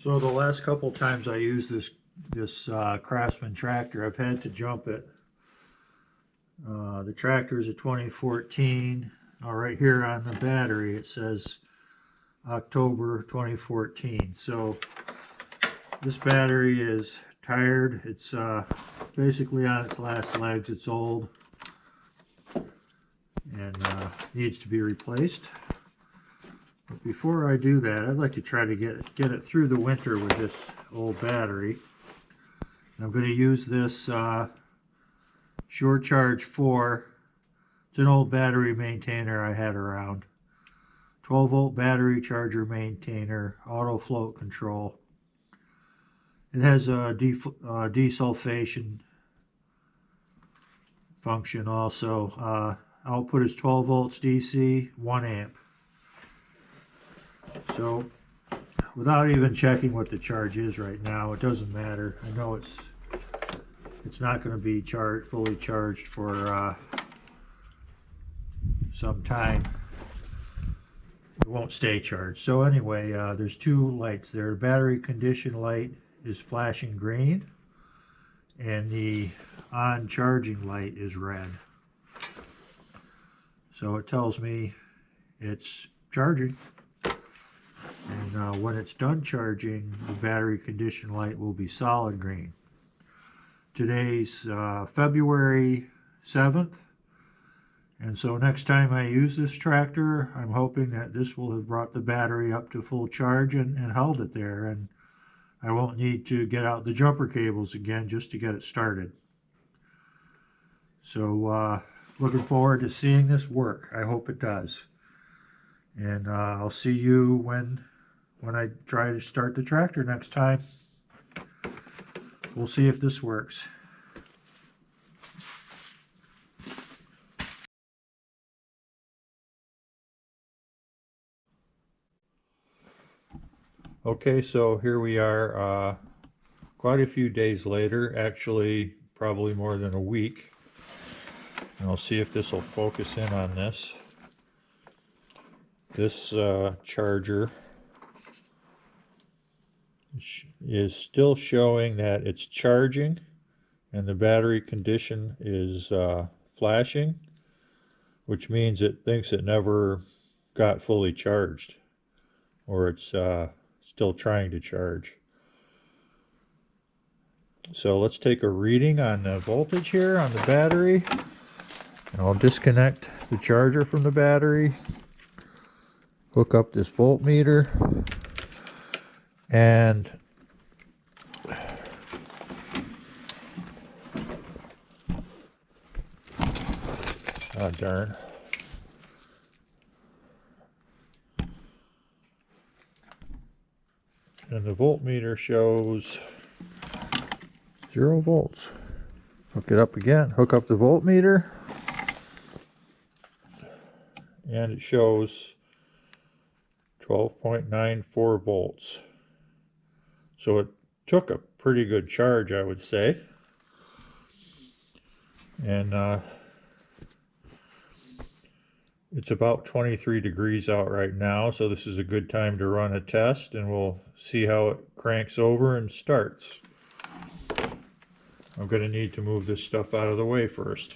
So the last couple times I used this Craftsman tractor, I've had to jump it. The tractor is a 2014. Right here on the battery it says October 2014. So this battery is tired. It's basically on its last legs. It's old and needs to be replaced. But before I do that, I'd like to try to get it through the winter with this old battery. I'm going to use this SureCharge IV. It's an old battery maintainer I had around. 12-volt battery charger maintainer, auto float control. It has a desulfation function also. Output is 12 volts DC, 1 amp. So without even checking what the charge is right now, it doesn't matter. I know it's not going to be fully charged for some time. It won't stay charged. So anyway, there's two lights there. The battery condition light is flashing green, and the on charging light is red. So it tells me it's charging. And when it's done charging, the battery condition light will be solid green. Today's February 7th, and so next time I use this tractor, I'm hoping that this will have brought the battery up to full charge and held it there, and I won't need to get out the jumper cables again just to get it started. So looking forward to seeing this work. I hope it does. And I'll see you when I try to start the tractor next time. We'll see if this works. Okay, so here we are quite a few days later, actually probably more than a week. And I'll see if this will focus in on this. This charger is still showing that it's charging, and the battery condition is flashing, which means it thinks it never got fully charged, or it's still trying to charge. So let's take a reading on the voltage here on the battery, and I'll disconnect the charger from the battery, hook up this voltmeter, and oh darn. And the voltmeter shows 0 volts. Hook it up again, hook up the voltmeter, and it shows 12.94 volts. So it took a pretty good charge, I would say. And it's about 23 degrees out right now, so this is a good time to run a test, and we'll see how it cranks over and starts. I'm going to need to move this stuff out of the way first.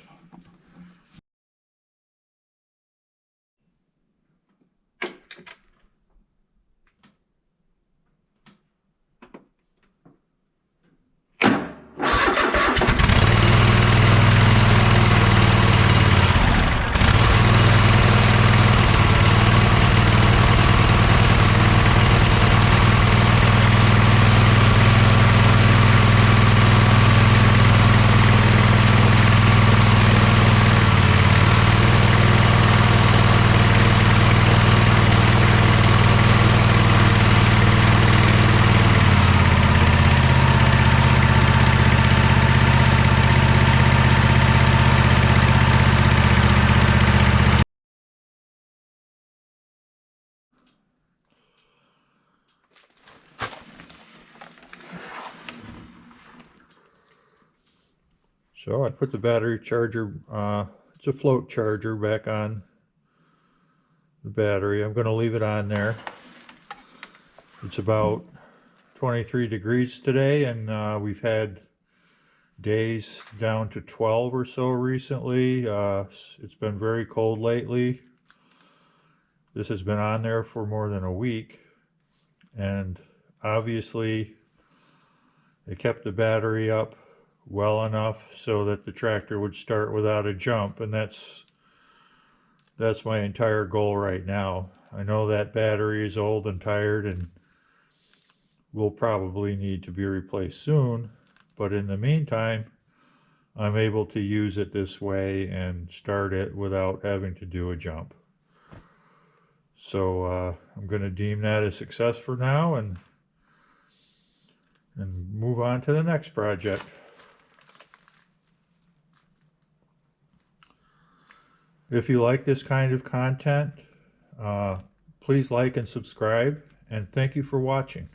So I put the battery charger, it's a float charger, back on the battery. I'm going to leave it on there. It's about 23 degrees today, and we've had days down to 12 or so recently. It's been very cold lately. This has been on there for more than a week, and obviously it kept the battery up well enough so that the tractor would start without a jump, and that's my entire goal right now. I know that battery is old and tired and will probably need to be replaced soon, but in the meantime I'm able to use it this way and start it without having to do a jump. So I'm going to deem that a success for now and move on to the next project. If you like this kind of content, please like and subscribe, and thank you for watching.